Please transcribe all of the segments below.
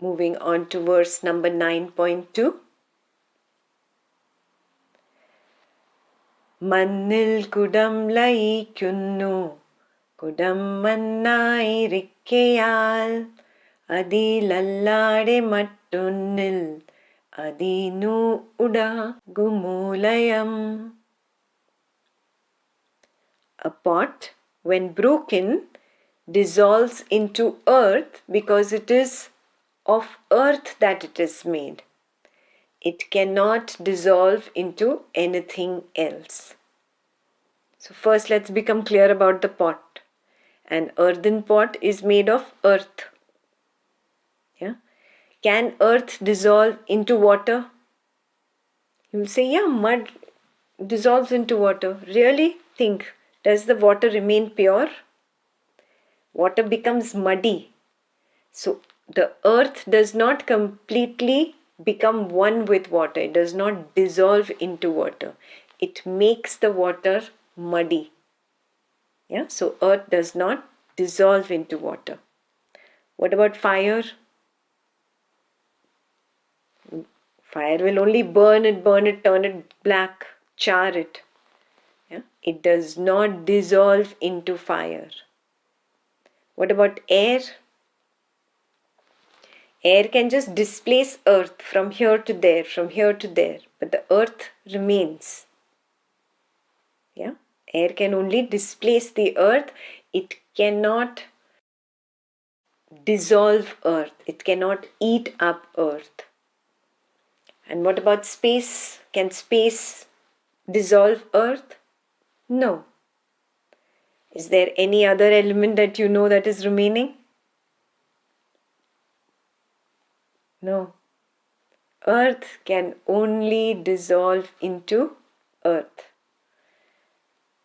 Moving on to verse number 9.2. Mannil kudam laikunnu kudam mannai rikkeyal adilallade mattunnil adinu uda gumulayam. A pot, when broken, dissolves into earth because it is of earth that it is made. It cannot dissolve into anything else. So first let's become clear about the pot. An earthen pot is made of earth. Yeah? Can earth dissolve into water? You will say, yeah, mud dissolves into water. Really? Think. Does the water remain pure? Water becomes muddy. So the earth does not completely become one with water. It does not dissolve into water. It makes the water muddy. Yeah? So earth does not dissolve into water. What about fire? Fire will only burn it, turn it black, char it. Yeah? It does not dissolve into fire. What about air? Air can just displace earth from here to there, from here to there, but the earth remains. Yeah? Air can only displace the earth. It cannot dissolve earth. It cannot eat up earth. And what about space? Can space dissolve earth? No. Is there any other element that you know that is remaining? No. Earth can only dissolve into earth.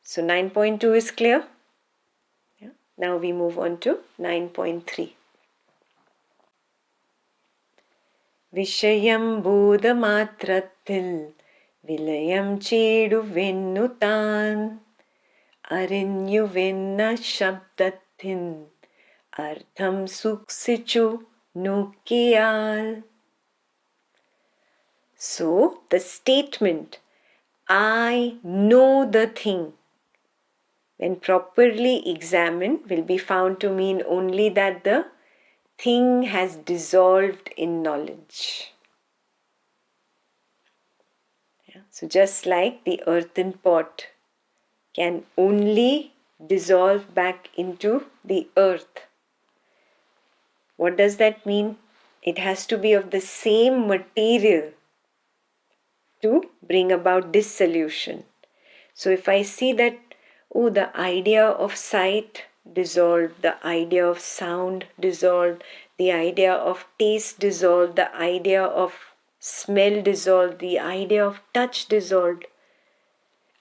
So 9.2 is clear? Yeah. Now we move on to 9.3. Vishayam bodhamatrathil vilayam chedu vennutan arinyu venna shabdathin artham suksichu nukiyal. So the statement, I know the thing, when properly examined, will be found to mean only that the thing has dissolved in knowledge. Yeah. So just like the earthen pot can only dissolve back into the earth. What does that mean? It has to be of the same material to bring about dissolution. So if I see that, oh, the idea of sight dissolved, the idea of sound dissolved, the idea of taste dissolved, the idea of smell dissolved, the idea of touch dissolved.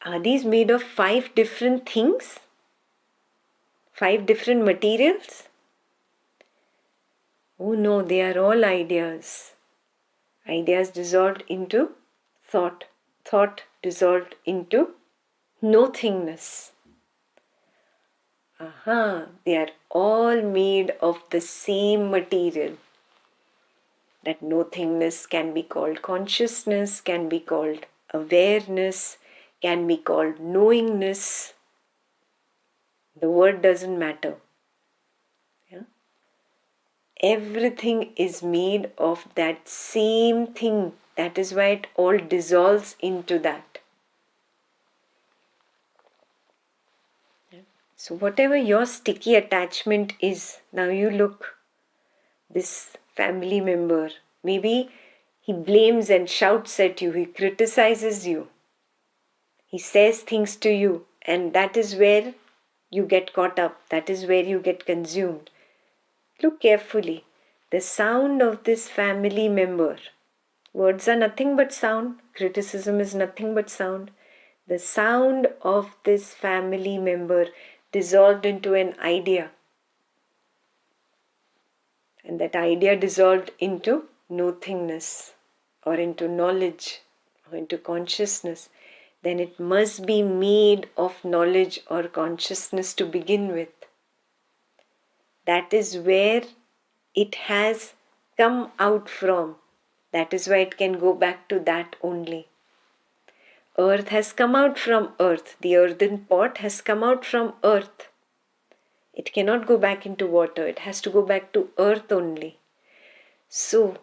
Are these made of 5 different things? 5 different materials? Oh no, they are all ideas. Ideas dissolved into thought. Thought dissolved into nothingness. They are all made of the same material. That nothingness can be called consciousness, can be called awareness, can be called knowingness. The word doesn't matter. Yeah? Everything is made of that same thing. That is why it all dissolves into that. So whatever your sticky attachment is, now you look, this family member, maybe he blames and shouts at you, he criticizes you, he says things to you, and that is where you get caught up, that is where you get consumed. Look carefully, the sound of this family member, words are nothing but sound, criticism is nothing but sound. The sound of this family member dissolved into an idea, and that idea dissolved into nothingness or into knowledge or into consciousness, then it must be made of knowledge or consciousness to begin with. That is where it has come out from. That is why it can go back to that only. Earth has come out from earth. The earthen pot has come out from earth. It cannot go back into water. It has to go back to earth only. So,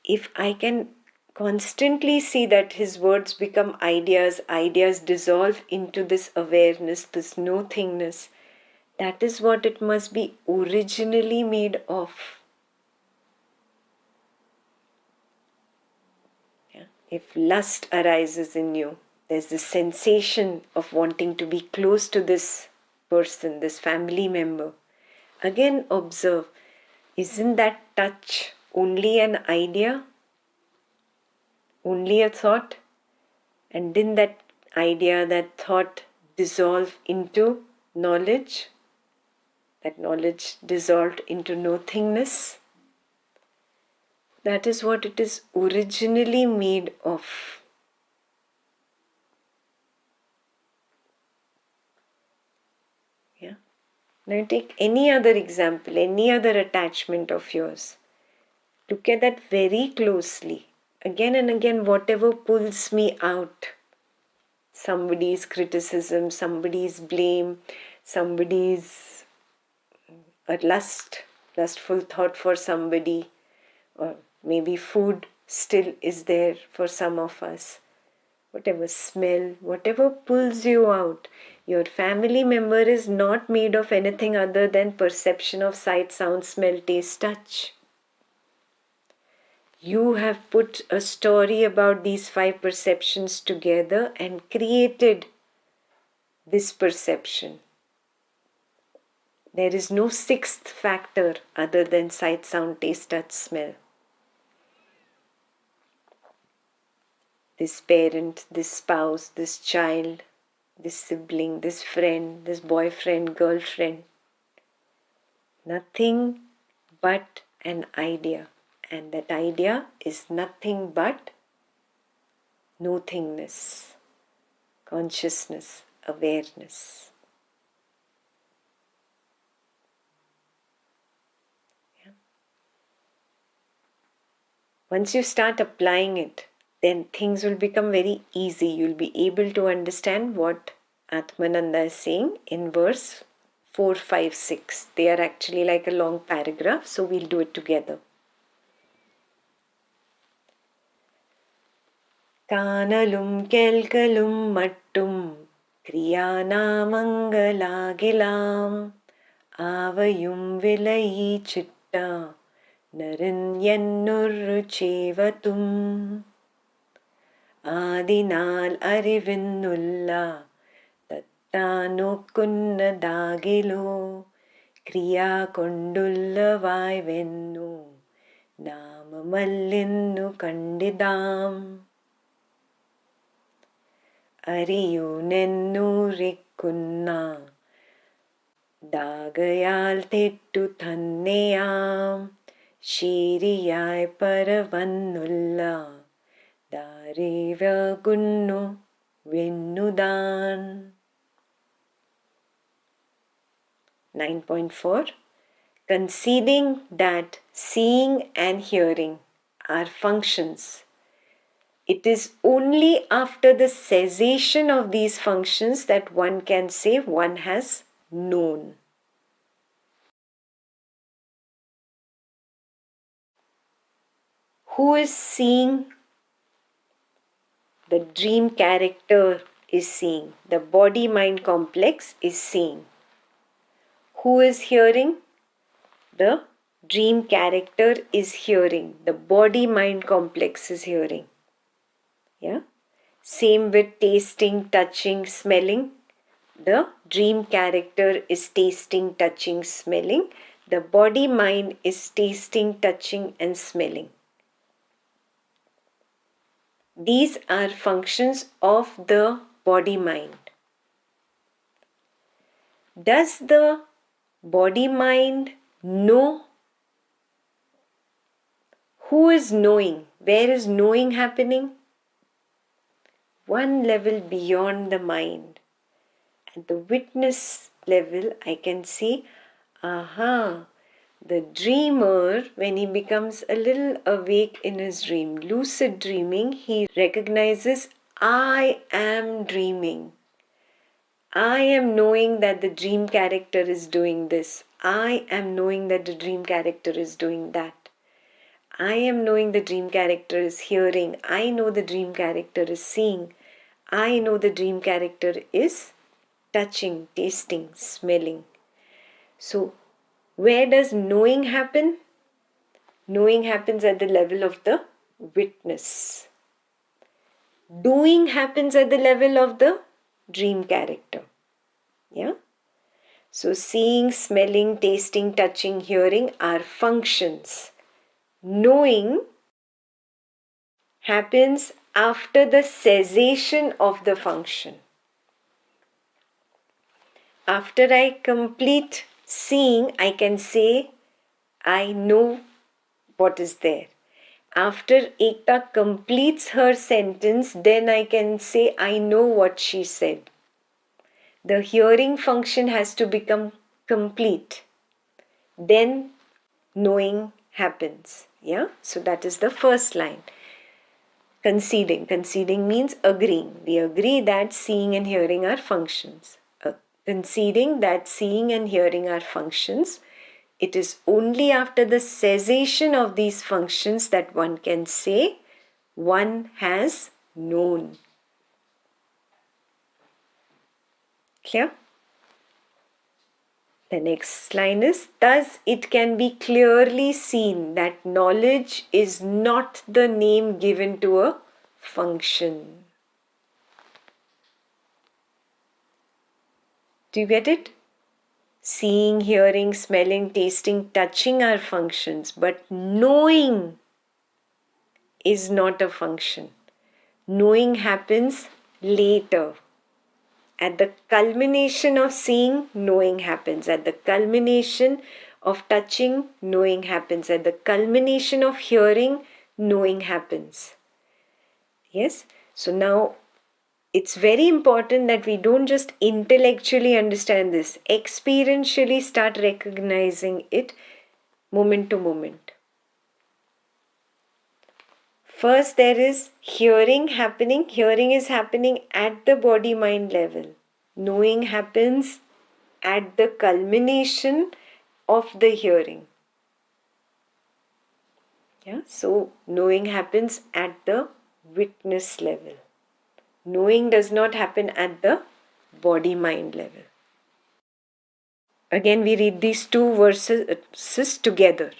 if I can constantly see that his words become ideas, ideas dissolve into this awareness, this nothingness, that is what it must be originally made of. Yeah? If lust arises in you, there's the sensation of wanting to be close to this person, this family member. Again, observe, isn't that touch only an idea? Only a thought? And didn't that idea, that thought dissolve into knowledge? That knowledge dissolved into nothingness? That is what it is originally made of. Yeah. Now take any other example, any other attachment of yours. Look at that very closely. Again and again, whatever pulls me out. Somebody's criticism, somebody's blame, somebody's lustful thought for somebody, or maybe food still is there for some of us. Whatever smell, whatever pulls you out. Your family member is not made of anything other than perception of sight, sound, smell, taste, touch. You have put a story about these 5 perceptions together and created this perception. There is no 6th factor other than sight, sound, taste, touch, smell. This parent, this spouse, this child, this sibling, this friend, this boyfriend, girlfriend. Nothing but an idea. And that idea is nothing but nothingness, consciousness, awareness. Yeah. Once you start applying it, then things will become very easy. You'll be able to understand what Atmananda is saying in verse 4, 5, 6. They are actually like a long paragraph, so we'll do it together. காணலும் கேள்களும் மட்டும் கிரியானாமங்களாகிலாம் ஆவையும் விலையீ சிட்டா நரின் என்னொரு சேவத்தும் ஆதினால் அறிவின்னுள்ளா தத்தானோக்குன்னதாகிலோ ക്രിയാ കൊണ്ടുള്ളവായ്വെന്നു നാമമല്ലെന്നു കണ്ടിതാം അറിയുനെന്നൂറിക്കുന്ന ദാഗയാൽ തെറ്റു തന്നെയാം ശരിയായി പരവന്നുള്ള ദാരിവകുന്നു വെന്നുദാൻ. 9.4 Conceding that seeing and hearing are functions, it is only after the cessation of these functions that one can say one has known. Who is seeing? The dream character is seeing. The body-mind complex is seeing. Who is hearing? The dream character is hearing. The body-mind complex is hearing. Yeah. Same with tasting, touching, smelling. The dream character is tasting, touching, smelling. The body-mind is tasting, touching and smelling. These are functions of the body-mind. Does the body-mind know? Who is knowing? Where is knowing happening? One level beyond the mind. At the witness level, I can see, aha, The dreamer, when he becomes a little awake in his dream, lucid dreaming, he recognizes, I am dreaming. I am knowing that the dream character is doing this. I am knowing that the dream character is doing that. I am knowing the dream character is hearing. I know the dream character is seeing. I know the dream character is touching, tasting, smelling. So, where does knowing happen? Knowing happens at the level of the witness. Doing happens at the level of the dream character. Yeah? So, seeing, smelling, tasting, touching, hearing are functions. Knowing happens after the cessation of the function. After I complete seeing, I can say, I know what is there. After Ekta completes her sentence, then I can say, I know what she said. The hearing function has to become complete. Then knowing happens. Yeah, so that is the first line. Conceding. Conceding means agreeing. We agree that seeing and hearing are functions. Conceding that seeing and hearing are functions. It is only after the cessation of these functions that one can say one has known. Clear? The next line is, thus it can be clearly seen that knowledge is not the name given to a function. Do you get it? Seeing, hearing, smelling, tasting, touching are functions, but knowing is not a function. Knowing happens later. At the culmination of seeing, knowing happens. At the culmination of touching, knowing happens. At the culmination of hearing, knowing happens. Yes? So now it's very important that we don't just intellectually understand this. Experientially start recognizing it moment to moment. First, there is hearing happening. Hearing is happening at the body-mind level. Knowing happens at the culmination of the hearing. Yeah, so knowing happens at the witness level. Knowing does not happen at the body-mind level. Again, we read these two verses together.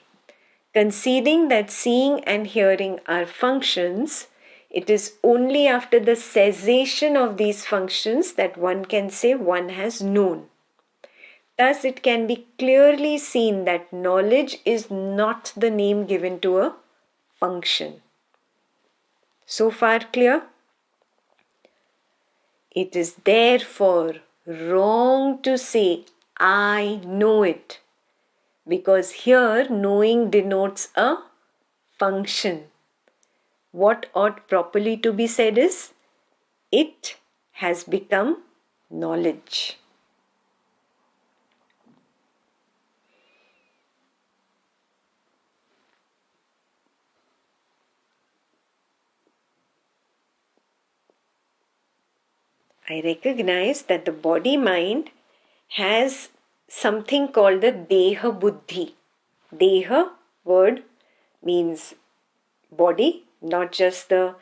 Conceding that seeing and hearing are functions, it is only after the cessation of these functions that one can say one has known. Thus, it can be clearly seen that knowledge is not the name given to a function. So far clear? It is therefore wrong to say, I know it, because here knowing denotes a function. What ought properly to be said is, it has become knowledge. I recognize that the body-mind has something called the Deha Buddhi. Deha word means body, not just the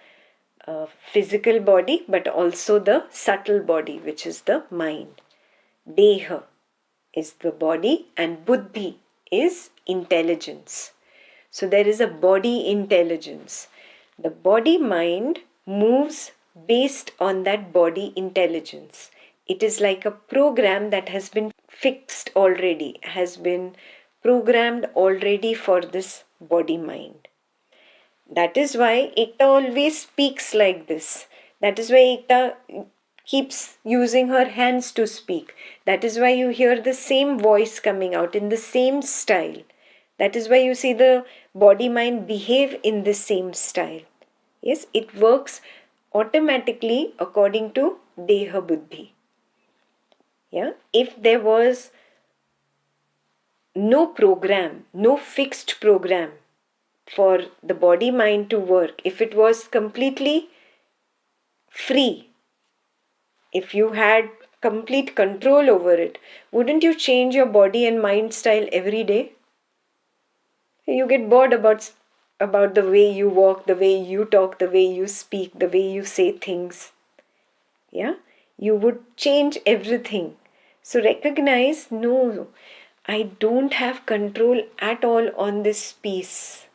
physical body, but also the subtle body, which is the mind. Deha is the body and Buddhi is intelligence. So there is a body intelligence. The body-mind moves based on that body intelligence. It is like a program that has been fixed already, has been programmed already for this body-mind. That is why Ekta always speaks like this. That is why Ekta keeps using her hands to speak. That is why you hear the same voice coming out in the same style. That is why you see the body-mind behave in the same style. Yes, it works automatically according to Deha Buddhi. Yeah, if there was no program, no fixed program for the body mind to work. If it was completely free, if you had complete control over it, wouldn't you change your body and mind style every day? You get bored about the way you walk, the way you talk, the way you speak, the way you say things. Yeah? You would change everything. So recognize, no, I don't have control at all on this piece.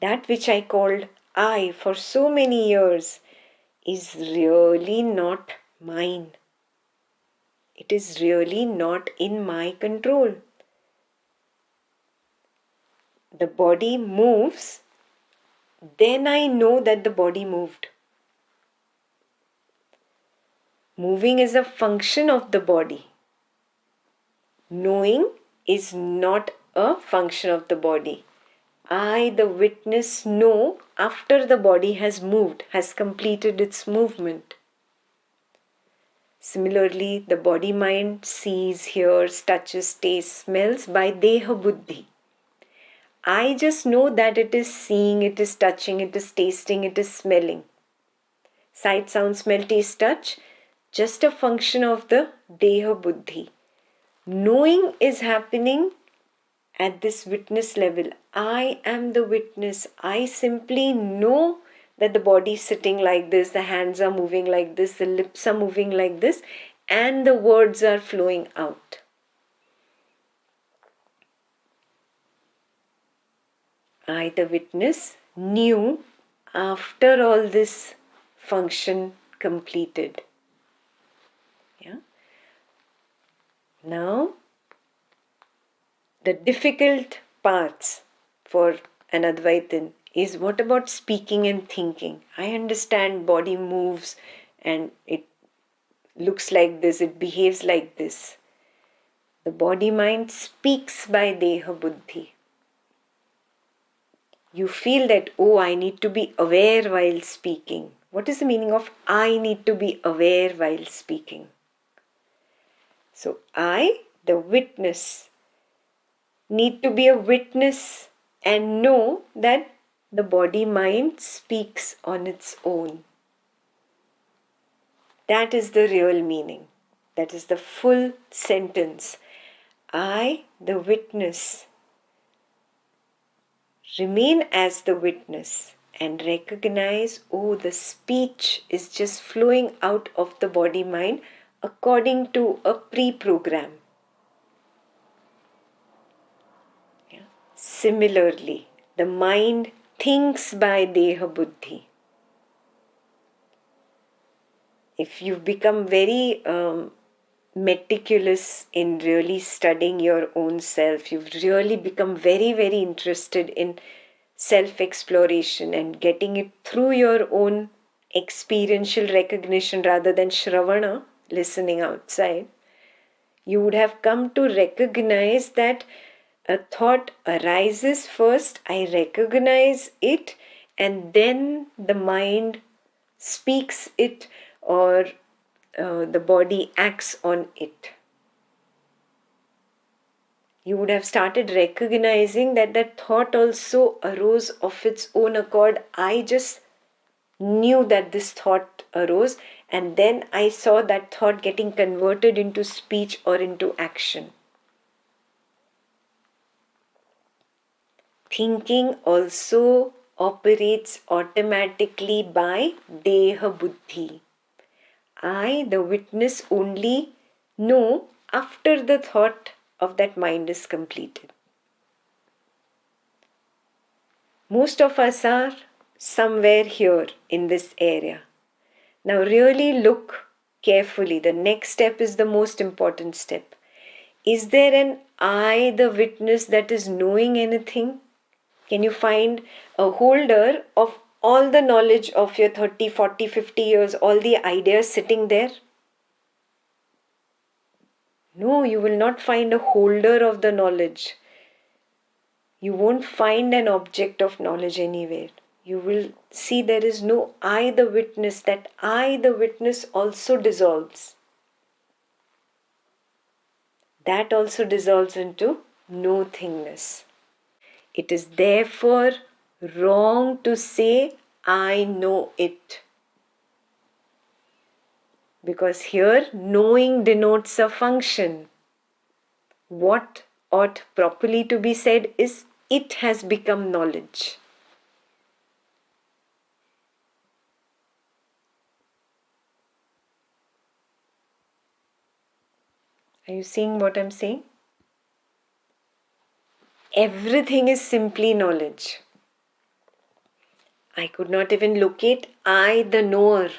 That which I called I for so many years is really not mine. It is really not in my control. The body moves, then I know that the body moved. Moving is a function of the body. Knowing is not a function of the body. I, the witness, know after the body has moved, has completed its movement. Similarly, the body-mind sees, hears, touches, tastes, smells by Deha Buddhi. I just know that it is seeing, it is touching, it is tasting, it is smelling. Sight, sound, smell, taste, touch, just a function of the Deha Buddhi. Knowing is happening at this witness level. I am the witness. I simply know that the body is sitting like this, the hands are moving like this, the lips are moving like this, and the words are flowing out. I, the witness, knew after all this function completed. Yeah. Now, the difficult parts for an Advaitin is what about speaking and thinking? I understand body moves and it looks like this, it behaves like this. The body mind speaks by Deha Buddhi. You feel that, oh, I need to be aware while speaking. What is the meaning of I need to be aware while speaking? So I, the witness, need to be a witness and know that the body mind speaks on its own. That is the real meaning. That is the full sentence. I, the witness, remain as the witness and recognize, oh, the speech is just flowing out of the body mind according to a pre-program. Yeah. Similarly, the mind thinks by Deha Buddhi. If you've become very meticulous in really studying your own self, you've really become very, very interested in self-exploration and getting it through your own experiential recognition rather than shravana, listening outside, you would have come to recognize that a thought arises first, I recognize it, and then the mind speaks it or the body acts on it. You would have started recognizing that that thought also arose of its own accord. I just knew that this thought arose, and then I saw that thought getting converted into speech or into action. Thinking also operates automatically by Deha Buddhi. I, the witness, only know after the thought of that mind is completed. Most of us are somewhere here in this area. Now really look carefully. The next step is the most important step. Is there an I, the witness, that is knowing anything? Can you find a holder of all the knowledge of your 30, 40, 50 years, all the ideas sitting there? No, you will not find a holder of the knowledge. You won't find an object of knowledge anywhere. You will see there is no I, the witness. That I, the witness, also dissolves. that also dissolves into nothingness. It is therefore wrong to say, I know it. Because here, knowing denotes a function. What ought properly to be said is, it has become knowledge. Are you seeing what I'm saying? Everything is simply knowledge. I could not even locate I, the knower.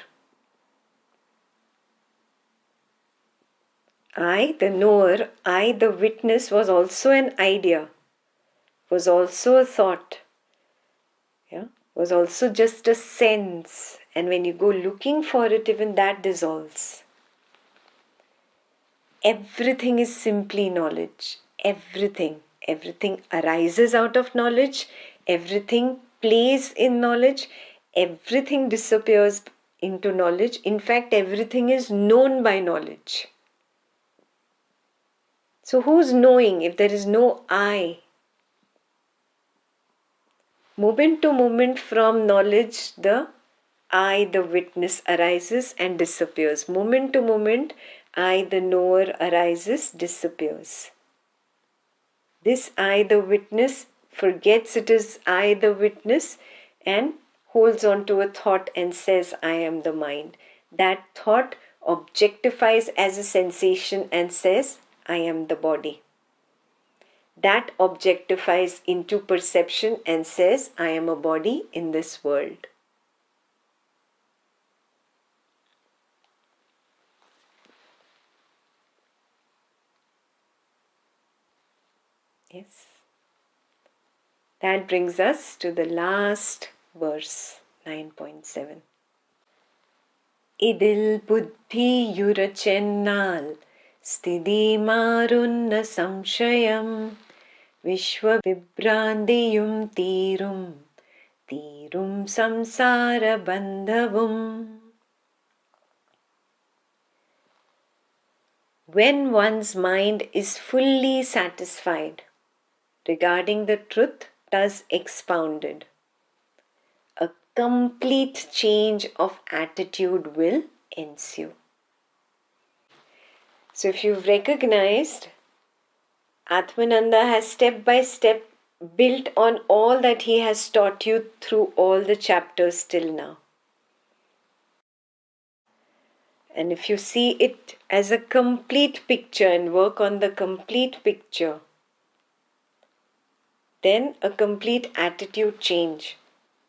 I, the knower, I, the witness, was also an idea, was also a thought, was also just a sense. And when you go looking for it, even that dissolves. Everything is simply knowledge. Everything. Everything arises out of knowledge. Everything plays in knowledge. Everything disappears into knowledge. In fact, everything is known by knowledge. So who's knowing if there is no I? Moment to moment from knowledge, the I, the witness, arises and disappears. Moment to moment, I, the knower, arises, disappears. This I, the witness, forgets it is I, the witness, and holds on to a thought and says, I am the mind. That thought objectifies as a sensation and says, I am the body. That objectifies into perception and says, I am a body in this world. Yes. That brings us to the last verse, 9.7. Idil buddhi yurachennal sthidi marunna samshayam vishwa vibrandiyum tirum samsara bandhavum. When one's mind is fully satisfied regarding the truth thus expounded, a complete change of attitude will ensue. So if you've recognized, Atmananda has step by step built on all that he has taught you through all the chapters till now. And if you see it as a complete picture and work on the complete picture, then a complete attitude change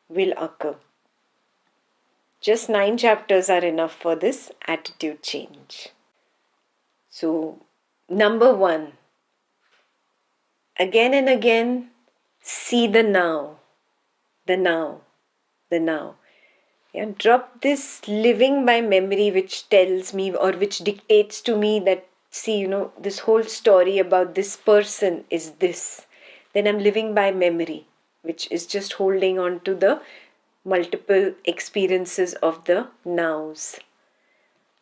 will occur. Just 9 chapters are enough for this attitude change. So, number 1, again and again, see the now, the now, the now. Yeah, drop this living by memory which tells me or which dictates to me that, see, this whole story about this person is this. Then I'm living by memory, which is just holding on to the multiple experiences of the nows.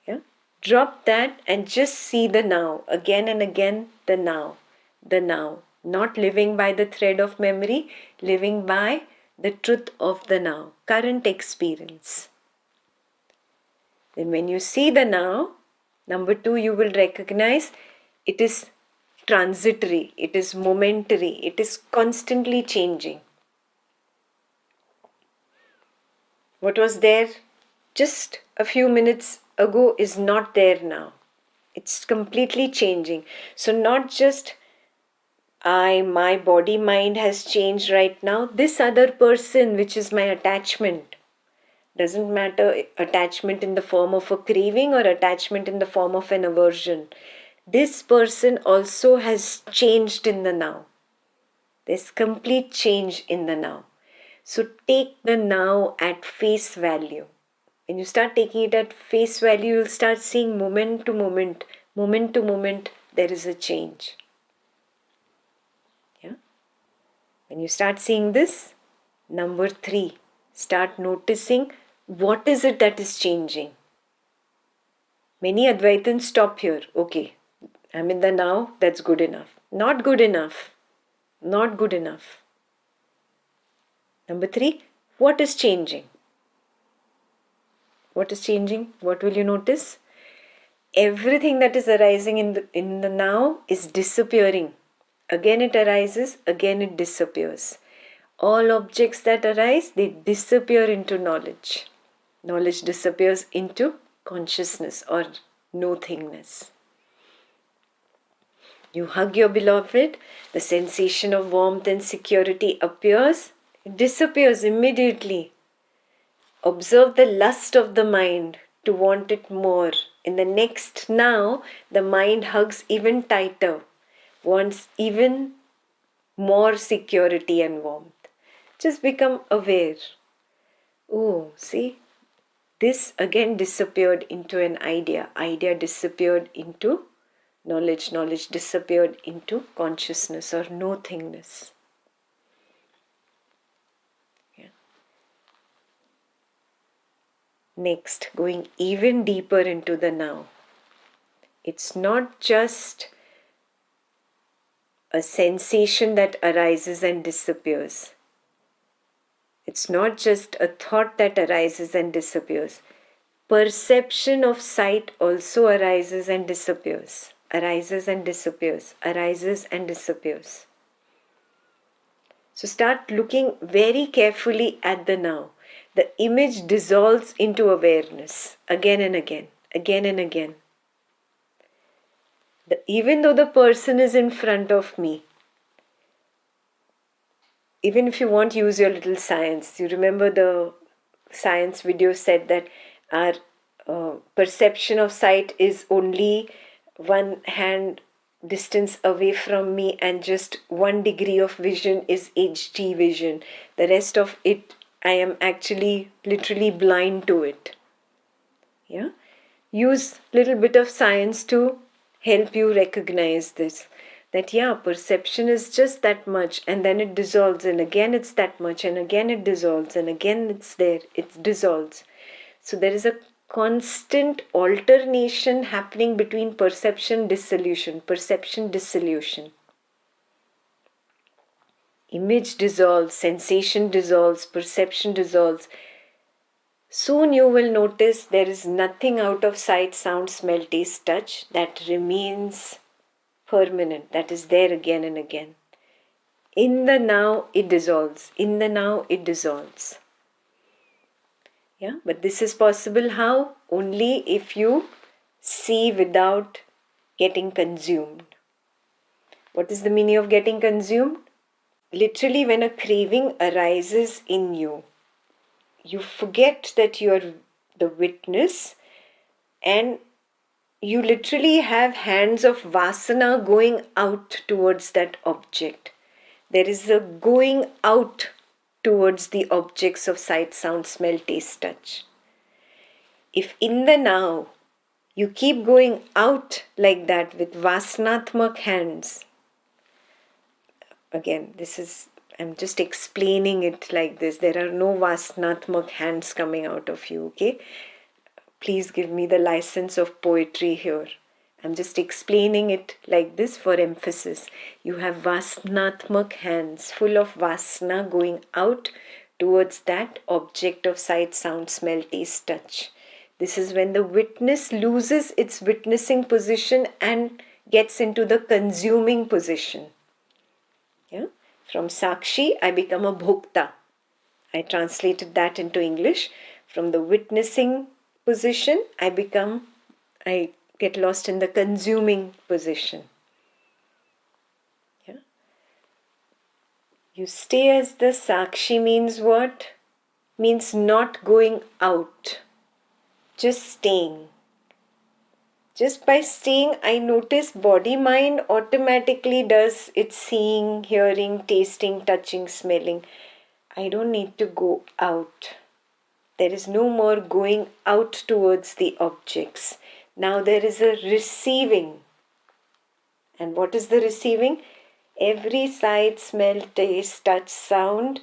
Yeah? Drop that and just see the now. Again and again, the now. The now. Not living by the thread of memory, living by the truth of the now, current experience. Then when you see the now, number 2, you will recognize it is transitory, it is momentary, it is constantly changing. What was there just a few minutes ago is not there now. It's completely changing. So not just my body, mind has changed right now. This other person, which is my attachment, doesn't matter attachment in the form of a craving or attachment in the form of an aversion. This person also has changed in the now. There's complete change in the now. So take the now at face value. When you start taking it at face value, you'll start seeing moment to moment, there is a change. Yeah. When you start seeing this, number 3, start noticing what is it that is changing. Many Advaitins stop here. Okay, I'm in the now, that's good enough. Not good enough. Not good enough. Number 3, what is changing? What is changing? What will you notice? Everything that is arising in the now is disappearing. Again it arises, again it disappears. All objects that arise, they disappear into knowledge. Knowledge disappears into consciousness or nothingness. You hug your beloved, the sensation of warmth and security appears, it disappears immediately. Observe the lust of the mind to want it more. In the next now, the mind hugs even tighter, wants even more security and warmth. Just become aware. Oh, see? This again disappeared into an idea. Idea disappeared into knowledge. Knowledge disappeared into consciousness or nothingness. Yeah. Next, going even deeper into the now. It's not just a sensation that arises and disappears. It's not just a thought that arises and disappears. Perception of sight also arises and disappears. Arises and disappears. Arises and disappears. So start looking very carefully at the now. The image dissolves into awareness again and again, again and again. Even though the person is in front of me, even if you want, use your little science. You remember the science video said that our perception of sight is only one hand distance away from me and just 1 degree of vision is HD vision. The rest of it, I am actually literally blind to it. Yeah? Use little bit of science to help you recognize this. That perception is just that much and then it dissolves and again it's that much and again it dissolves and again it's there, it dissolves. So there is a constant alternation happening between perception, dissolution, perception, dissolution. Image dissolves, sensation dissolves, perception dissolves. Soon you will notice there is nothing out of sight, sound, smell, taste, touch that remains permanent, that is there again and again. In the now it dissolves. In the now it dissolves. Yeah, but this is possible how? Only if you see without getting consumed. What is the meaning of getting consumed? Literally, when a craving arises in you, you forget that you are the witness and you literally have hands of vasana going out towards that object. There is a going out towards the objects of sight, sound, smell, taste, touch. If in the now you keep going out like that with vasanatmak hands, again, I'm just explaining it like this. There are no vasanatmak hands coming out of you, okay? Please give me the license of poetry here. I'm just explaining it like this for emphasis. You have vasanatmak hands full of vasana going out towards that object of sight, sound, smell, taste, touch. This is when the witness loses its witnessing position and gets into the consuming position. Yeah? From Sakshi, I become a Bhokta. I translated that into English. From the witnessing position, I get lost in the consuming position. Yeah? You stay as the Sakshi means what? Means not going out. Just staying. Just by staying, I notice body-mind automatically does its seeing, hearing, tasting, touching, smelling. I don't need to go out. There is no more going out towards the objects. Now there is a receiving. And what is the receiving? Every sight, smell, taste, touch, sound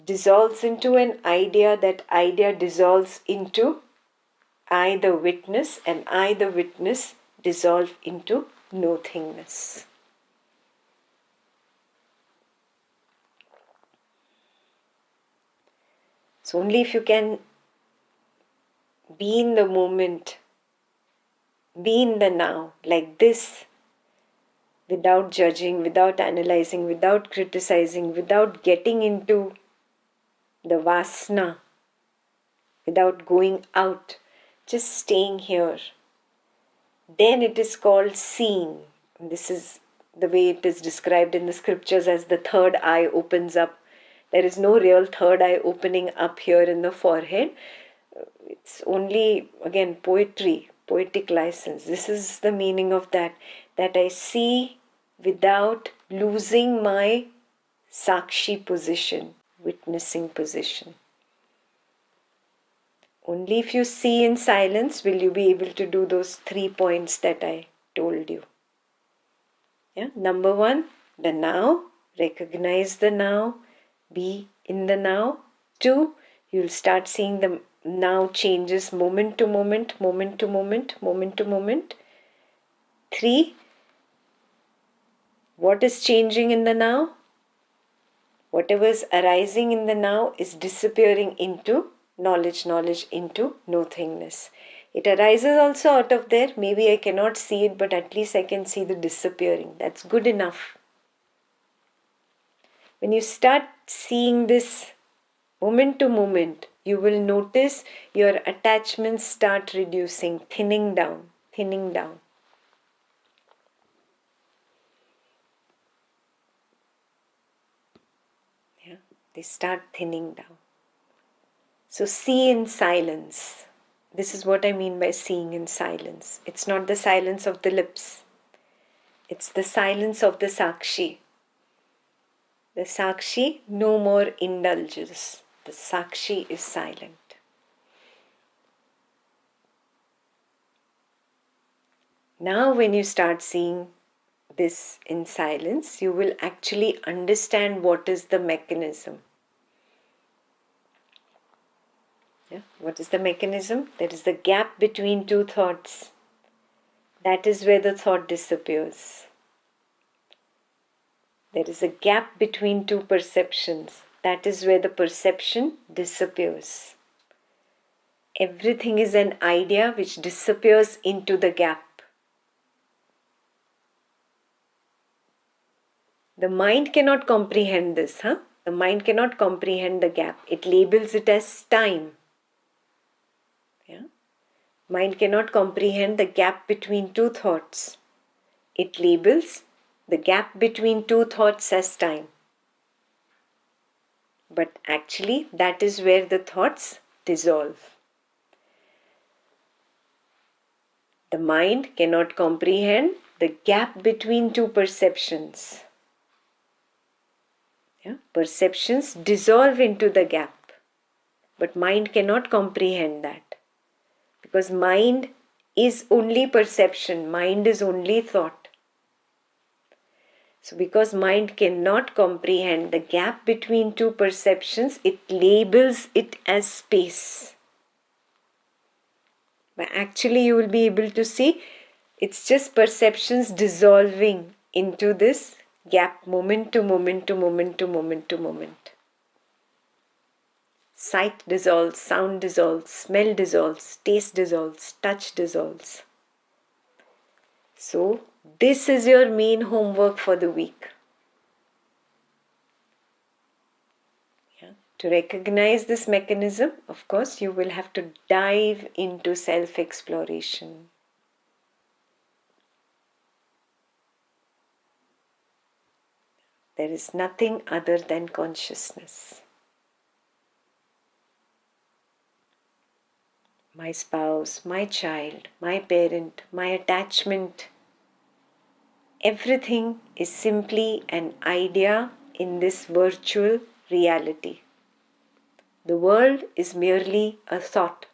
dissolves into an idea. That idea dissolves into I the witness, and I the witness dissolve into nothingness. So only if you can be in the moment, be in the now, like this, without judging, without analyzing, without criticizing, without getting into the vasana, without going out, just staying here. Then it is called seeing. This is the way it is described in the scriptures as the third eye opens up. There is no real third eye opening up here in the forehead. It's only, again, poetry, poetic license. This is the meaning of that I see without losing my sakshi position, witnessing position. Only if you see in silence will you be able to do those 3 points that I told you. Yeah? Number 1, the now. Recognize the now. Be in the now. 2, you'll start seeing the now changes moment to moment, moment to moment, moment to moment. 3, what is changing in the now? Whatever is arising in the now is disappearing into knowledge, knowledge into nothingness. It arises also out of there. Maybe I cannot see it, but at least I can see the disappearing. That's good enough. When you start seeing this moment to moment, you will notice your attachments start reducing, thinning down, thinning down. Yeah, they start thinning down. So see in silence. This is what I mean by seeing in silence. It's not the silence of the lips. It's the silence of the sakshi. The sakshi no more indulges. The sakshi is silent. Now when you start seeing this in silence, you will actually understand what is the mechanism. Yeah? What is the mechanism? There is the gap between two thoughts. That is where the thought disappears. There is a gap between two perceptions. That is where the perception disappears. Everything is an idea which disappears into the gap. The mind cannot comprehend this. The mind cannot comprehend the gap. It labels it as time. Yeah? Mind cannot comprehend the gap between two thoughts. It labels the gap between two thoughts as time. But actually, that is where the thoughts dissolve. The mind cannot comprehend the gap between two perceptions. Yeah? Perceptions dissolve into the gap. But mind cannot comprehend that. Because mind is only perception. Mind is only thought. So because mind cannot comprehend the gap between two perceptions, it labels it as space. But actually you will be able to see it's just perceptions dissolving into this gap moment to moment to moment to moment to moment. Sight dissolves, sound dissolves, smell dissolves, taste dissolves, touch dissolves. So this is your main homework for the week. Yeah. To recognize this mechanism, of course, you will have to dive into self-exploration. There is nothing other than consciousness. My spouse, my child, my parent, my attachment, everything is simply an idea in this virtual reality. The world is merely a thought.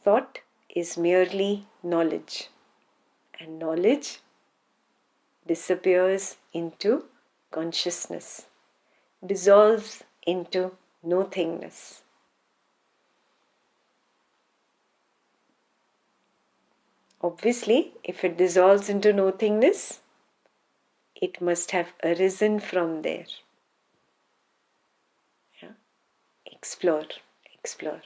Thought is merely knowledge. And knowledge disappears into consciousness, dissolves into nothingness. Obviously, if it dissolves into nothingness, it must have arisen from there. Yeah? Explore, explore.